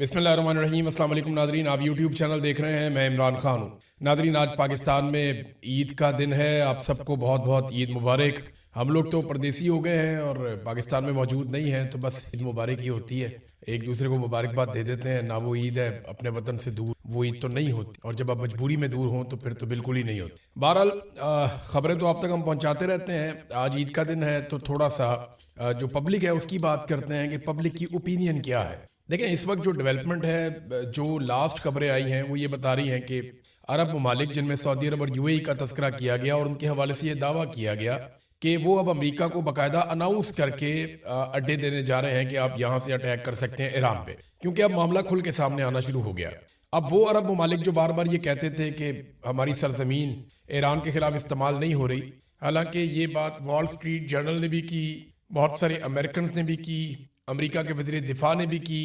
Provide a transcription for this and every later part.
बिस्मिल्लाहिर्रहमानिर्रहीम। अस्सलाम वालेकुम नादरीन, आप यूट्यूब चैनल देख रहे हैं। मैं इमरान खान हूँ। नादरीन, आज पाकिस्तान में ईद का दिन है। आप सबको बहुत बहुत ईद मुबारक। हम लोग तो परदेसी हो गए हैं और पाकिस्तान में मौजूद नहीं हैं, तो बस ईद मुबारक ही होती है। एक दूसरे को मुबारकबाद दे देते हैं ना। वो ईद है अपने वतन से दूर, वो ईद तो नहीं होती। और जब आप मजबूरी में दूर हों तो फिर तो बिल्कुल ही नहीं होती। बहरहाल खबरें तो आप तक हम पहुँचाते रहते हैं। आज ईद का दिन है तो थोड़ा सा जो पब्लिक है उसकी बात करते हैं कि पब्लिक की ओपिनियन क्या है। देखें, इस वक्त जो डेवलपमेंट है, जो लास्ट खबरें आई हैं वो ये बता रही हैं कि अरब ममालिक जिनमें सऊदी अरब और यूएई का तस्करा किया गया और उनके हवाले से ये दावा किया गया कि वो अब अमेरिका को बाकायदा अनाउंस करके अड्डे देने जा रहे हैं कि आप यहाँ से अटैक कर सकते हैं ईरान पे, क्योंकि अब मामला खुल के सामने आना शुरू हो गया। अब वो अरब ममालिक जो बार बार ये कहते थे कि हमारी सरजमीन ईरान के खिलाफ इस्तेमाल नहीं हो रही, हालांकि ये बात वॉल स्ट्रीट जर्नल ने भी की, बहुत सारे अमेरिकन ने भी की, अमेरिका के वज़ीर दिफा ने भी की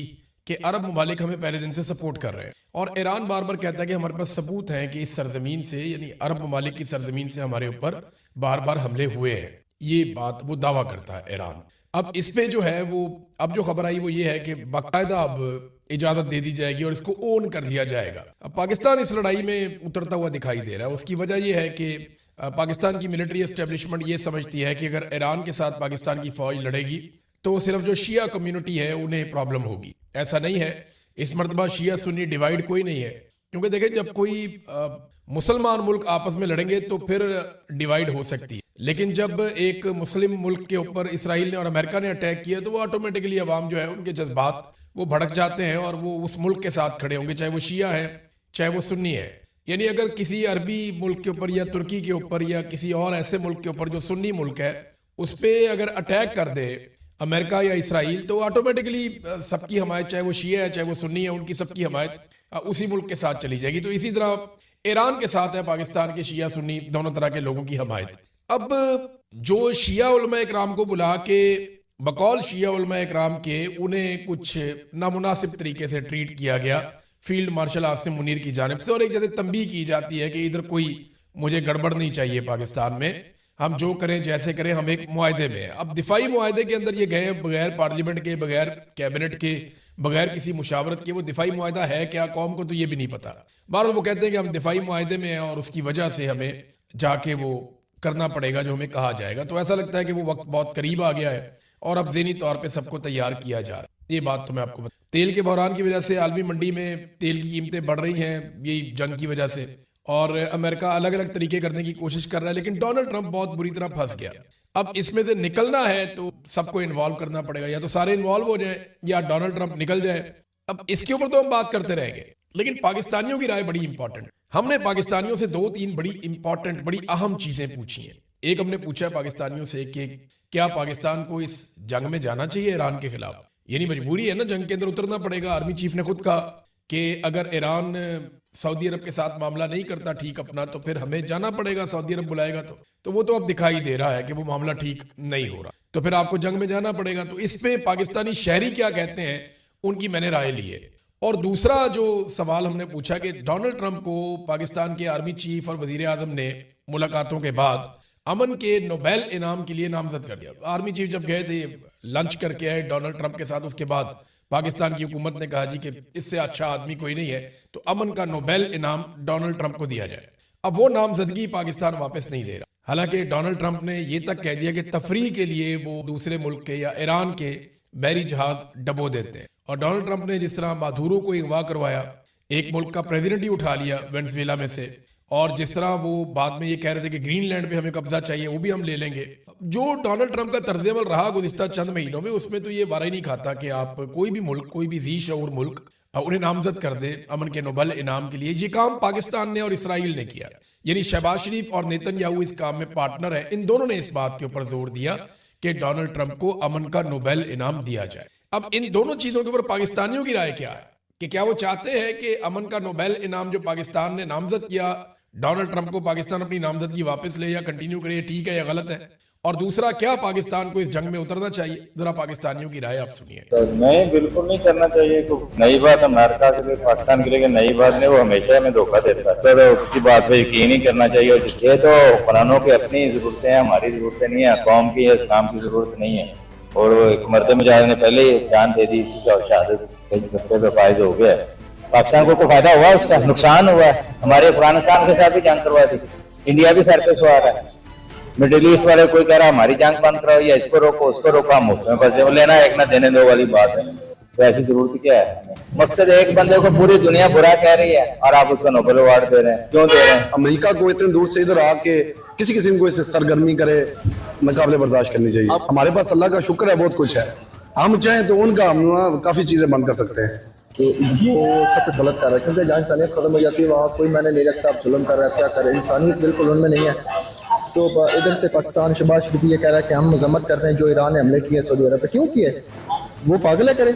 कि अरब ममालिक हमें पहले दिन से सपोर्ट कर रहे हैं। और ईरान बार बार कहता है कि हमारे पास सबूत हैं कि इस सरजमीन से, यानी अरब ममालिक की सरजमीन से हमारे ऊपर बार बार हमले हुए हैं। ये बात वो दावा करता है ईरान। अब इस पे जो है वो, अब जो खबर आई वो ये है कि बाकायदा अब इजाजत दे दी जाएगी और इसको ओन कर दिया जाएगा। अब पाकिस्तान इस लड़ाई में उतरता हुआ दिखाई दे रहा है। उसकी वजह यह है कि पाकिस्तान की मिलिट्री एस्टेब्लिशमेंट ये समझती है कि अगर ईरान के साथ पाकिस्तान की फौज लड़ेगी तो सिर्फ जो शिया कम्युनिटी है उन्हें प्रॉब्लम होगी। ऐसा नहीं है, इस मर्तबा शिया सुन्नी डिवाइड कोई नहीं है। क्योंकि देखें, जब कोई मुसलमान मुल्क आपस में लड़ेंगे तो फिर डिवाइड हो सकती है, लेकिन जब एक मुस्लिम मुल्क के ऊपर इसराइल ने और अमेरिका ने अटैक किया तो वो ऑटोमेटिकली अवाम जो है उनके जज्बात वो भड़क जाते हैं और वो उस मुल्क के साथ खड़े होंगे, चाहे वो शिया है चाहे वो सुन्नी है। यानी अगर किसी अरबी मुल्क के ऊपर या तुर्की के ऊपर या किसी और ऐसे मुल्क के ऊपर जो सुन्नी मुल्क है उस पर अगर अटैक कर दे अमेरिका या इसराइल, तो ऑटोमेटिकली सबकी हमायत, चाहे वो शिया है चाहे वो सुन्नी है, उनकी सबकी हमायत उसी मुल्क के साथ चली जाएगी। तो इसी तरह ईरान के साथ है पाकिस्तान के शिया सुन्नी दोनों तरह के लोगों की हमायत। अब जो शिया उलमा इकराम को बुला के बकौल शिया उलमा इकराम के उन्हें कुछ नामुनासिब तरीके से ट्रीट किया गया फील्ड मार्शल आसिम मुनीर की जानिब से, और एक जैसे तंबीह की जाती है कि इधर कोई मुझे गड़बड़ नहीं चाहिए, पाकिस्तान में हम जो करें जैसे करें, हम एक मुआहदे में हैं। अब दिफाई मुआहदे के अंदर ये गए बगैर पार्लियामेंट के, बगैर कैबिनेट के, बगैर किसी मुशावरत के। वो दिफाई मुआहदा है क्या, कौम को तो ये भी नहीं पता। बार वो कहते हैं कि हम दिफाई मुआहदे में हैं और उसकी वजह से हमें जाके वो करना पड़ेगा जो हमें कहा जाएगा। तो ऐसा लगता है कि वो वक्त बहुत करीब आ गया है और अब ज़हनी तौर पर सबको तैयार किया जा रहा है। ये बात तो मैं आपको बता। तेल के बहरान की वजह से आलमी मंडी में तेल की कीमतें बढ़ रही हैं, यही जंग की वजह से, और अमेरिका अलग अलग तरीके करने की कोशिश कर रहा है, लेकिन डोनाल्ड ट्रंप बहुत बुरी तरह फंस गया। अब इसमें से निकलना है तो सबको इन्वॉल्व करना पड़ेगा, या तो सारे इन्वॉल्व हो जाए या डोनाल्ड ट्रंप निकल जाए। अब इसके ऊपर तो हम बात करते रहेंगे, लेकिन पाकिस्तानियों की राय बड़ी इंपॉर्टेंट। हमने पाकिस्तानियों से 2-3 बड़ी इंपॉर्टेंट, बड़ी अहम चीजें पूछी हैं। एक, हमने पूछा पाकिस्तानियों से कि क्या पाकिस्तान को इस जंग में जाना चाहिए ईरान के खिलाफ। यानी मजबूरी है ना, जंग के अंदर उतरना पड़ेगा। आर्मी चीफ ने खुद कहा कि अगर ईरान सऊदी अरब के साथ मामला नहीं करता ठीक अपना, तो फिर हमें जाना पड़ेगा, सऊदी अरब बुलाएगा तो वो तो अब दिखाई दे रहा है कि वो मामला ठीक नहीं हो रहा, तो फिर आपको जंग में जाना पड़ेगा। तो इस पे पाकिस्तानी शहरी क्या कहते हैं, उनकी मैंने राय ली है। और दूसरा जो सवाल हमने पूछा कि डोनाल्ड ट्रंप को पाकिस्तान के आर्मी चीफ और वजीर आजम ने मुलाकातों के बाद अमन के नोबेल इनाम के लिए नामजद कर दिया। आर्मी चीफ जब गए थे, लंच करके आए डोनाल्ड ट्रंप के साथ, उसके बाद पाकिस्तान की हुकूमत ने कहा जी कि इससे अच्छा आदमी कोई नहीं है, तो अमन का नोबेल इनाम डोनाल्ड ट्रंप को दिया जाए। अब वो नामजदगी पाकिस्तान वापस नहीं दे रहा। हालांकि डोनाल्ड ट्रंप ने ये तक कह दिया कि तफरीह के लिए वो दूसरे मुल्क के या ईरान के बहरी जहाज डबो देते हैं। और डोनाल्ड ट्रंप ने जिस तरह माधुरो को अगवा करवाया, एक मुल्क का प्रेसिडेंट ही उठा लिया वेनेजुएला में से, और जिस तरह वो बाद में ये कह रहे थे कि ग्रीनलैंड पे हमें कब्जा चाहिए, वो भी हम ले लेंगे। जो डोनाल्ड ट्रंप का तर्ज अमल रहा गुज़िश्ता चंद महीनों में, उसमें तो ये वारा ही नहीं खाता कि आप कोई भी मुल्क, कोई भी जी शऊर मुल्क उन्हें नामजद कर दे अमन के नोबेल इनाम के लिए। ये काम पाकिस्तान ने और इसराइल ने किया, यानी शहबाज शरीफ और नेतन्याहू इस काम में पार्टनर है। इन दोनों ने इस बात के ऊपर जोर दिया कि डोनाल्ड ट्रंप को अमन का नोबेल इनाम दिया जाए। अब इन दोनों चीजों के ऊपर पाकिस्तानियों की राय क्या है कि क्या वो चाहते हैं कि अमन का नोबेल इनाम जो पाकिस्तान ने नामजद किया डोनाल्ड ट्रंप को, पाकिस्तान अपनी नामजदगी वापस ले या कंटिन्यू करे, ठीक है या गलत है? और दूसरा, क्या पाकिस्तान को इस जंग में उतरना चाहिए? जरा पाकिस्तानियों की राय आप सुनिए। तो नहीं, बिल्कुल नहीं करना चाहिए। तो नई बात अमेरिका के लिए, पाकिस्तान के लिए नई बात नहीं, वो हमेशा हमें धोखा देता है। तो किसी बात पे यकीन नहीं करना चाहिए। ये तो हुक्मरानों की अपनी जरूरतें हैं, हमारी जरूरतें नहीं है, कौम की इस्लाम की जरूरत नहीं है। और एक मर्द मुजाहिद ने पहले ही जान दे दी, इसकी शहादत धक्के पे फायज हो गया। पाकिस्तान को कोई फायदा हुआ, उसका नुकसान हुआ है। हमारे अफगानिस्तान के साथ भी जंग करवा दी, इंडिया भी सर पे सवार है। मिडिल ईस्ट वाले कोई कह रहा हमारी जंग बंद कराओ या इसको रोको उसको रोको, हम मुफ्त में फंसे। वो लेना एक ना देने दो वाली बात है। तो ऐसी जरूरत क्या है? मकसद एक बंदे को पूरी दुनिया बुरा कह रही है और आप उसको नोबेल अवार्ड दे रहे हैं, क्यों दे रहे हैं? अमेरिका को इतने दूर से इधर आके किसी किस्म को इसे सरगर्मी करे, मुकाबले बर्दाश्त करनी चाहिए। हमारे पास अल्लाह का शुक्र है, बहुत कुछ है। हम चाहें तो उनका हम काफ़ी चीज़ें बंद कर सकते हैं कि वो सब कुछ गलत कर रहा है, क्योंकि जहाँ इंसानियत खत्म हो जाती है वहाँ कोई मैंने नहीं रखता, आप जुल्म कर रहा है, क्या कर रहे हैं, इंसानियत बिल्कुल उनमें नहीं है। तो इधर से पाकिस्तान शहबाज शरीफ ये कह रहा है कि हम मजम्मत करते हैं जो ईरान ने हमले किए सऊदी अरब पे। क्यों किए? वो पागल है करे,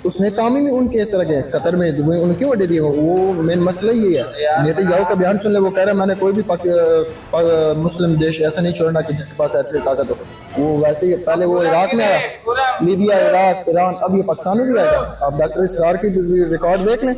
उसने काम ही उनके इस तरह के कतर में दुबई उन्हें क्यों अड्डे दिए? वो मेन मसला ही है। नेतन्याहू का बयान सुन ले, वो कह रहा है मैंने कोई भी मुस्लिम देश ऐसा नहीं छोड़ना कि जिसके पास इतनी ताकत हो। वो वैसे ही पहले वो इराक में आया, लीबिया, इराक, ईरान, अब ये पाकिस्तान में भी आएगा। आप डॉक्टर इसरार की रिकॉर्ड देख लें,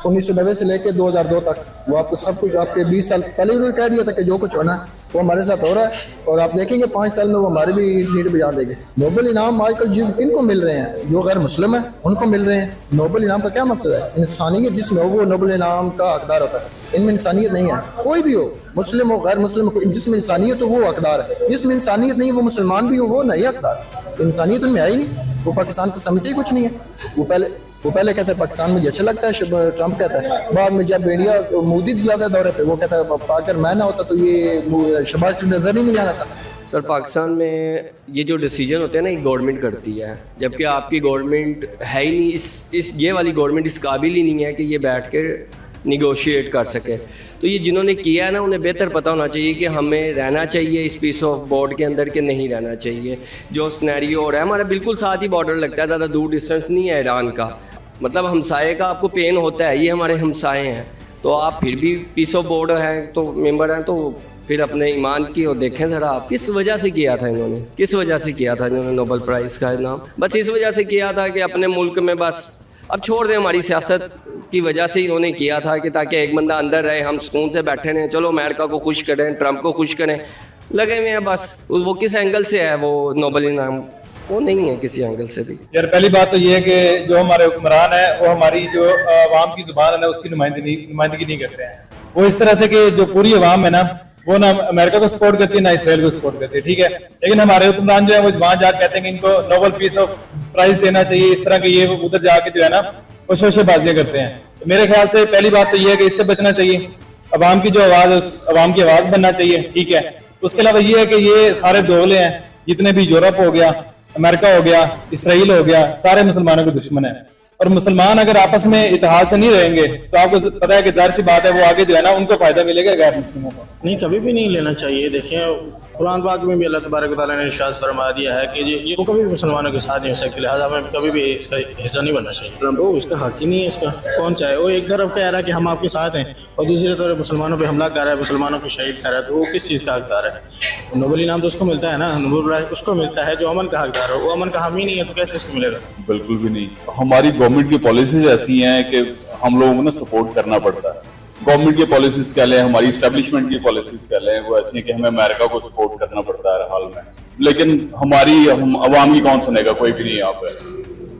1990 से लेकर 2002 तक, वो आपको सब कुछ आपके 20 साल पहले उन्होंने कह दिया था कि जो कुछ होना है वो हमारे साथ हो रहा है। और आप देखेंगे 5 साल में वो हमारे भी सीट बजा देंगे। नोबेल इनाम आजकल किनको मिल रहे हैं? जो गैर मुस्लिम है उनको मिल रहे हैं। नोबेल इनाम का क्या मकसद है? इंसानियत जिसमें हो वो नोबेल इनाम का हकदार होता है। इनमें इंसानियत नहीं है, कोई भी हो, मुस्लिम हो गैर मुस्लिम हो, जिसमें इंसानियत हो वो हकदार है। जिसमें इंसानियत नहीं, वो मुसलमान भी हो वो नहीं हकदार। इंसानियत उनमें आई नहीं, वो पाकिस्तान को समझते ही कुछ नहीं है। वो पहले कहते हैं पाकिस्तान मुझे अच्छा लगता है, ट्रंप कहता है। बाद में जब इंडिया मोदी जाता है दौरे पे, वो कहता है अगर मैं ना होता तो ये शहबाज शरीफ नजर ही नहीं आना था। सर पाकिस्तान में ये जो डिसीजन होते हैं ना, ये गवर्नमेंट करती है, जबकि आपकी गवर्नमेंट है ही नहीं। ये वाली गवर्नमेंट इस काबिल ही नहीं है कि ये बैठ के निगोशिएट कर सके। तो ये जिन्होंने किया है ना, उन्हें बेहतर पता होना चाहिए कि हमें रहना चाहिए इस पीस ऑफ बोर्ड के अंदर कि नहीं रहना चाहिए। जो स्नैरियो हो रहा है, हमारा बिल्कुल साथ ही बॉर्डर लगता है, ज़्यादा दूर डिस्टेंस नहीं है ईरान का। मतलब हमसाए का आपको पेन होता है, ये हमारे हमसाए हैं, तो आप फिर भी पीस ऑफ बोर्ड हैं तो मेंबर हैं, तो फिर अपने ईमान की और देखें ज़रा आप किस वजह से किया था इन्होंने, किस वजह से किया था इन्होंने नोबेल प्राइज़ का इनाम? बस इस वजह से किया था कि अपने मुल्क में बस अब छोड़ दें, हमारी सियासत की वजह से इन्होंने किया था कि ताकि एक बंदा अंदर रहे, हम सुकून से बैठे रहें, चलो अमेरिका को खुश करें, ट्रंप को खुश करें, लगे हुए हैं बस। वो किस एंगल से है वो नोबेल इनाम? वो नहीं है किसी एंगल से भी। यार पहली बात तो ये है कि जो हमारे हुक्मरान है वो हमारी जो अवाम की जुबान है उसकी नुमाइंदगी नहीं करते हैं। वो इस तरह से कि जो पूरी अवाम है ना, वो ना अमेरिका को सपोर्ट करती है ना इसराइल को सपोर्ट करती है, ठीक है। लेकिन हमारे हुक्मरान जो है वो वहां जाकर कहते हैं कि इनको नोबेल पीस ऑफ प्राइज देना चाहिए, इस तरह के ये उधर जाके जो है ना वो शोशेबाजियां करते हैं। तो मेरे ख्याल से पहली बात तो ये है कि इससे बचना चाहिए। अवाम की जो आवाज है उस अवाम की आवाज बनना चाहिए, ठीक है। उसके अलावा ये है कि ये सारे दोगले हैं, जितने भी यूरोप हो गया, अमेरिका हो गया, इसराइल हो गया, सारे मुसलमानों के दुश्मन है। और मुसलमान अगर आपस में इत्तेहाद से नहीं रहेंगे तो आपको पता है कि जाहिर सी बात है वो आगे जो है ना उनको फायदा मिलेगा गैर मुस्लिमों को। नहीं, कभी भी नहीं लेना चाहिए। देखें कुरान पाक में भी अल्लाह तबारक व तआला ने इरशाद फरमा दिया है कि ये कभी भी मुसलमानों के साथ नहीं हो सकती, लिहाजा हमें कभी भी इसका हिस्सा नहीं बनना चाहिए। वो उसका हक ही नहीं है, इसका कौन चाहे। वो एक तरफ कह रहा है कि हम आपके साथ हैं और दूसरी तरफ मुसलमानों पर हमला कर रहा है, मुसलमानों को शहीद कर रहा है, तो वो किस चीज़ का हकदार है? नोबेल इनाम तो उसको मिलता है ना, नोबेल प्राइज उसको मिलता है जो अमन का हकदार हो। वो अमन का हामी नहीं है तो कैसे उसको मिलेगा? बिल्कुल भी नहीं। हमारी गवर्नमेंट की पॉलिसीज ऐसी हैं कि हम लोगों को ना सपोर्ट करना पड़ता है। गवर्नमेंट की पॉलिसीज कह लें, हमारी इस्टेब्लिशमेंट की पॉलिसीज कह लें, वो ऐसी है कि हमें अमेरिका को सपोर्ट करना पड़ता है हर हाल में। लेकिन हम अवाम की कौन सुनेगा? कोई भी नहीं। यहाँ पे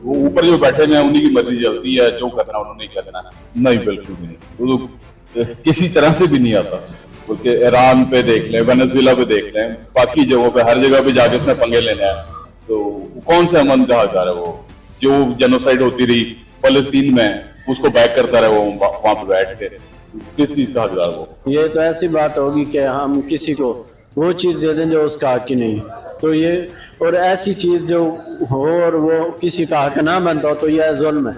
वो ऊपर जो बैठे हुए हैं उन्हीं की मर्जी चलती है, जो करना उन्होंने करना। नहीं, बिल्कुल भी नहीं। वो तो किसी तरह से भी नहीं आता। बल्कि ईरान पे देख लें, वेनेजुएला पे देख लें, बाकी जगहों पे हर जगह पे जाके इसमें पंगे लेने हैं, तो कौन से अमन का हकदार है? वो जो जेनोसाइड होती रही फलस्तीन में उसको बैक करता रहे वो वहां पे बैठ के, किस चीज का हकदार वो? ये तो ऐसी बात होगी कि हम किसी को वो चीज़ दे दें जो उसका हक ही नहीं, तो ये और ऐसी चीज़ जो हो और वो किसी का हक ना बनता हो तो यह जुल्म है।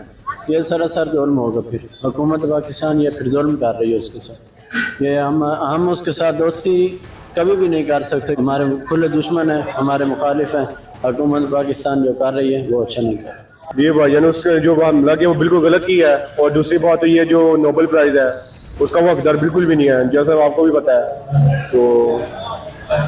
ये सरासर जुल्म होगा। फिर हुकूमत पाकिस्तान ये फिर जुल्म कर रही है उसके साथ। ये हम उसके साथ दोस्ती कभी भी नहीं कर सकते। हमारे खुले दुश्मन है, हमारे मुखालिफ हैं। हुकूमत पाकिस्तान जो कर रही है वो अच्छा नहीं कर रही। ये भाईजान उसने जो बात मिला कि वो बिल्कुल गलत की है। और दूसरी बात तो ये जो नोबेल प्राइज है उसका वो हकदार बिल्कुल भी नहीं है, जैसा आपको भी पता है। तो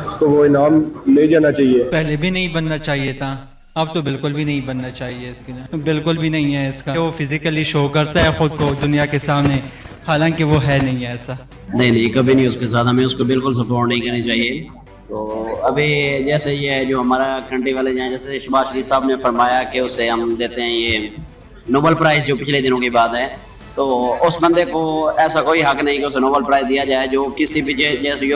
उसको वो इनाम ले जाना चाहिए। पहले भी नहीं बनना चाहिए था, अब तो बिल्कुल भी नहीं बनना चाहिए। इसके बिल्कुल भी नहीं है इसका। वो फिजिकली शो करता है खुद को दुनिया के सामने, हालांकि वो है नहीं है ऐसा। नहीं, कभी नहीं उसके साथ। हमें उसको बिल्कुल सपोर्ट नहीं करनी चाहिए। तो अभी जैसे ये जो हमारा कंट्री वाले हैं, जैसे शहबाज शरीफ साहब ने फरमाया कि उसे हम देते हैं ये नोबेल प्राइज़ जो पिछले दिनों की बात है, तो उस बंदे को ऐसा कोई हक नहीं कि उसे नोबेल प्राइज़ दिया जाए जो किसी भी जैसे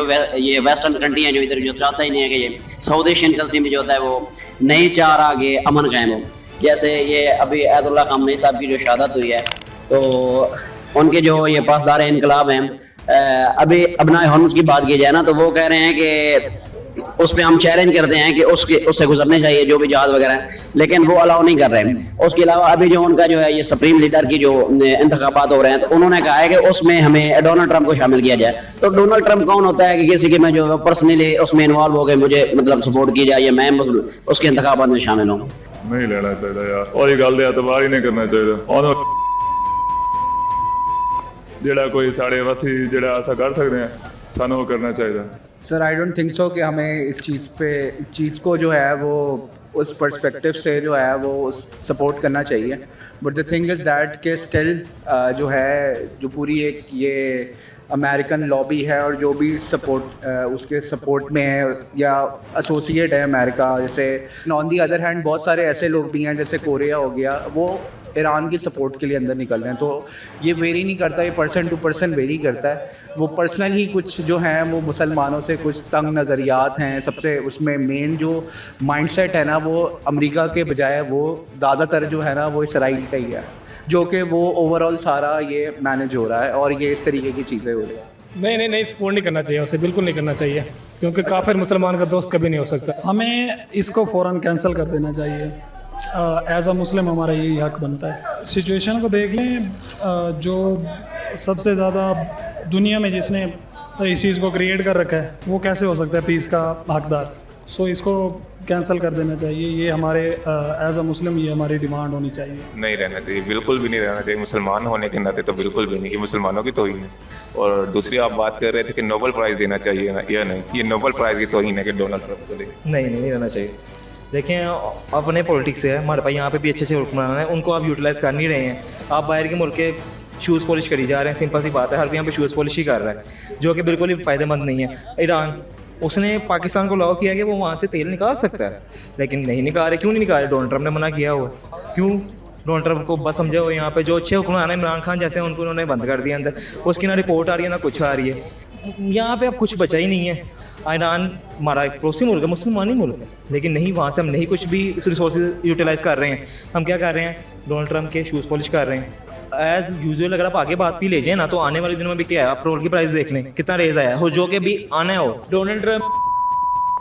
ये वेस्टर्न कंट्री हैं जो इधर जो चाहता ही नहीं है कि ये साउथ एशियन कंट्री में जो होता है वो नहीं चाह रहा कि अमन कायम हो। जैसे ये अभी अयतुल्लाह ख़ामनेई साहब की जो शहादत हुई है, तो उनके जो ये पासदार इनकलाब हैं, अभी अबनाए हर्मुज़ की बात की जाए ना, तो वो कह रहे हैं कि उस पर हम चैलेंज करते हैं कि उससे गुजरने चाहिए जो भी जहाज वगैरह है, लेकिन वो अलाउ नहीं कर रहे हैं। उसके अलावा अभी जो उनका जो है ये सुप्रीम लीडर की जो इंतखाबात हो रहे हैं, तो उन्होंने कहा है कि उसमें हमें डोनाल्ड ट्रंप को शामिल किया जाए। तो डोनाल्ड ट्रंप कौन होता है कि किसी की मैं जो पर्सनली उसमें इन्वॉल्व हो गए मुझे मतलब सपोर्ट की जाए या मैं उसके इंतखाबात में शामिल हूँ? नहीं लेना चाहिए यार, और ये गल एतबार ही नहीं करना चाहिए। जेड़ा कोई साढ़े वासी जेड़ा ऐसा कर सकते हैं, सानू वो करना चाहिए। Sir I don't think so कि हमें इस चीज़ को जो है वो उस पर्सपेक्टिव से जो है वो सपोर्ट करना चाहिए। But the thing is that कि स्टिल जो है जो पूरी एक ये अमेरिकन लॉबी है और जो भी सपोर्ट उसके सपोर्ट में है या एसोसिएट है अमेरिका, जैसे ऑन दी अदर हैंड बहुत सारे ऐसे लोग भी हैं जैसे कोरिया हो गया, वो ईरान की सपोर्ट के लिए अंदर निकल रहे हैं। तो ये वेरी नहीं करता, ये पर्सन टू पर्सन वेरी करता है। वो पर्सनल ही कुछ जो हैं वो मुसलमानों से कुछ तंग नज़रियात हैं। सबसे उसमें मेन जो माइंडसेट है ना वो अमेरिका के बजाय वो ज़्यादातर जो है ना वो इसराइल का ही है, जो कि वो ओवरऑल सारा ये मैनेज हो रहा है और ये इस तरीके की चीज़ें हो रही हैं। नहीं सपोर्ट नहीं करना चाहिए, उसे बिल्कुल नहीं करना चाहिए, क्योंकि काफिर मुसलमान का दोस्त कभी नहीं हो सकता। हमें इसको फ़ौरन कैंसिल कर देना चाहिए। एज अ मुस्लिम हमारा यही हक बनता है। सिचुएशन को देख लें, जो सबसे ज़्यादा दुनिया में जिसने इस चीज़ को क्रिएट कर रखा है वो कैसे हो सकता है पीस का हकदार। सो इसको कैंसिल कर देना चाहिए। ये हमारे एज अ मुस्लिम ये हमारी डिमांड होनी चाहिए। नहीं रहना चाहिए, बिल्कुल भी नहीं रहना चाहिए। मुसलमान होने के नाते तो बिल्कुल भी नहीं, कि मुसलमानों की तौहीन है। और दूसरी आप बात कर रहे थे कि नोबेल प्राइज़ देना चाहिए ना, या नहीं, ये नोबेल प्राइज़ की तौहीन है कि डोनाल्ड ट्रंप को दे। नहीं रहना चाहिए। देखें अपने पॉलिटिक्स है हमारे पास, यहाँ पे भी अच्छे हुक्मरान हैं, उनको आप यूटिलाइज़ कर नहीं रहे हैं। आप बाहर के मुल्क के शूज़ पॉलिश करी जा रहे हैं, सिंपल सी बात है, हर कोई यहाँ पे शूज़ पॉलिश ही कर रहा है, जो कि बिल्कुल ही फ़ायदेमंद नहीं है। ईरान उसने पाकिस्तान को अलाउ किया कि वो वहाँ से तेल निकाल सकता है, लेकिन नहीं निकाल रहे। क्यों नहीं निकाल रहे? डोनाल्ड ट्रंप ने मना किया हुआ। क्यों? डोनाल्ड ट्रंप को बस समझो यहाँ पे जो अच्छे हुक्मरान है, इमरान खान जैसे उनको उन्होंने बंद कर दिया अंदर, उसकी ना रिपोर्ट आ रही है ना कुछ आ रही है। यहाँ पे अब कुछ बचा ही नहीं है। ईरान हमारा एक पड़ोसी मुल्क है, मुसलमानी मुल्क है, लेकिन नहीं, वहाँ से हम नहीं कुछ भी रिसोर्सेज यूटिलाइज़ कर रहे हैं। हम क्या कर रहे हैं? डोनाल्ड ट्रंप के शूज़ पॉलिश कर रहे हैं। एज़ यूजुअल अगर आप आगे बात भी ले जाए ना, तो आने वाले दिनों में भी क्या है, आप पेट्रोल की प्राइस देख लें कितना रेज आया हो, जो कि भी आना हो। डोनाल्ड ट्रंप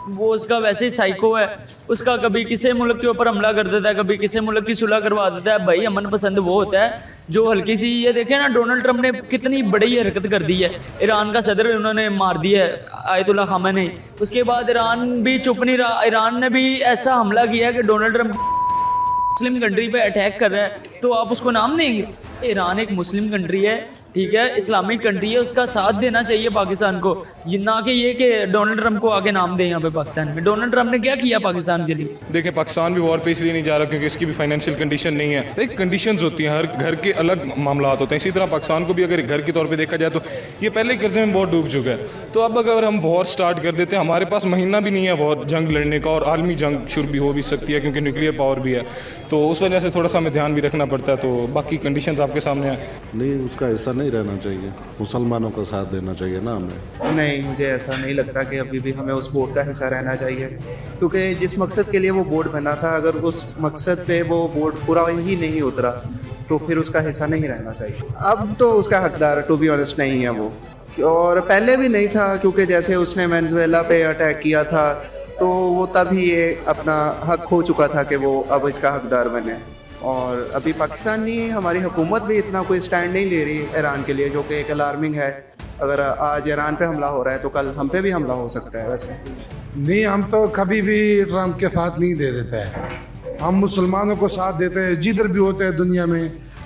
वो उसका वैसे ही साइको है, उसका कभी किसी मुल्क के ऊपर हमला कर देता है, कभी किसी मुल्क की सुलह करवा देता है। भाई अमन पसंद वो होता है जो हल्की सी, ये देखे ना डोनाल्ड ट्रंप ने कितनी बड़ी हरकत कर दी है। ईरान का सदर उन्होंने मार दिया है, आयतुल्लाह ख़ामनेई। उसके बाद ईरान भी चुप नहीं रहा, ईरान ने भी ऐसा हमला किया कि डोनाल्ड ट्रंप मुस्लिम कंट्री पे अटैक कर रहा है, तो आप उसको नाम देंगे? ईरान एक मुस्लिम कंट्री है, ठीक है, इस्लामिक कंट्री है, उसका साथ देना चाहिए पाकिस्तान को, ना कि ये कि डोनाल्ड ट्रंप को आगे नाम दें यहाँ पे पाकिस्तान में। डोनाल्ड ट्रंप ने क्या किया पाकिस्तान के लिए? देखिए पाकिस्तान भी वॉर पे इसलिए नहीं जा रहा क्योंकि इसकी भी फाइनेंशियल कंडीशन नहीं है। देखिए कंडीशंस होती हैं, हर घर के अलग मामला होते हैं। इसी तरह पाकिस्तान को भी अगर घर के तौर पे देखा जाए तो ये पहले कर्जे में बहुत डूब चुका है। तो अब अगर हम वॉर स्टार्ट कर देते हैं, हमारे पास महीना भी नहीं है वॉर जंग लड़ने का, और आलमी जंग शुरू भी हो भी सकती है क्योंकि न्यूक्लियर पावर भी है, तो उस वजह से थोड़ा सा हमें ध्यान भी रखना पड़ता है। तो बाकी कंडीशंस आपके सामने हैं। नहीं, उसका ऐसा नहीं रहना चाहिए, मुसलमानों का साथ देना चाहिए ना हमें। नहीं, मुझे ऐसा नहीं लगता कि अभी भी हमें उस बोर्ड का हिस्सा रहना चाहिए, क्योंकि जिस मकसद के लिए वो बोर्ड बना था, अगर उस मकसद पे वो बोर्ड पूरा ही नहीं उतरा तो फिर उसका हिस्सा नहीं रहना चाहिए। अब तो उसका हकदार टू बी ऑनेस्ट नहीं है वो, और पहले भी नहीं था, क्योंकि जैसे उसने वेनेजुएला पे अटैक किया था तो वो तभी ये अपना हक खो चुका था कि वो अब इसका हकदार बने। और अभी पाकिस्तानी हमारी हुकूमत भी इतना कोई स्टैंड नहीं ले रही ईरान के लिए, जो कि एक अलार्मिंग है। अगर आज ईरान पे हमला हो रहा है तो कल हम पे भी हमला हो सकता है। वैसे नहीं, हम तो कभी भी ट्रंप के साथ नहीं दे देते हैं, हम मुसलमानों को साथ देते हैं। जिधर भी होते हैं दुनिया में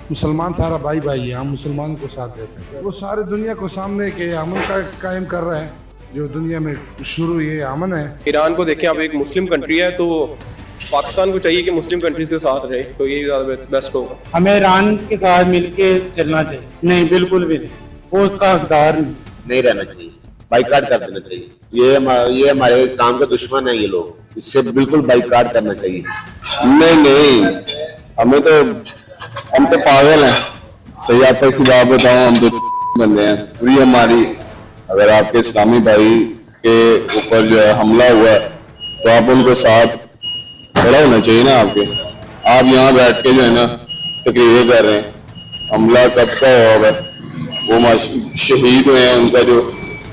मुसलमान सारा भाई भाई है, हम मुसलमानों को साथ देते हैं। वो सारे दुनिया को सामने के अमन का कायम कर रहे हैं, जो दुनिया में शुरू ये अमन है। ईरान को देखें, अब एक मुस्लिम कंट्री है, तो पाकिस्तान को चाहिए कि मुस्लिम कंट्रीज के साथ रहे, तो ये ज़्यादा बेस्ट होगा। हमें ईरान के साथ मिलके चलना चाहिए। नहीं, बिल्कुल भी नहीं, वो उसका हकदार नहीं रहना चाहिए, बाइकाट कर देना चाहिए। ये हमारे इस्लाम के दुश्मन है ये लोग, इससे बिल्कुल बाइकाट करना चाहिए। नहीं, हमें तो हम तो पागल हैं, सही आपको एक बात बताऊं, हम तो बंदे हैं पूरी हमारी। अगर आपके इस्लामी भाई के ऊपर जो है हमला हुआ है तो आप उनको साथ खड़ा होना चाहिए ना आपके। आप यहाँ बैठ के जो है ना तकरीरें कर रहे हैं, हमला कब का हुआ है, वो शहीद हुए हैं, उनका जो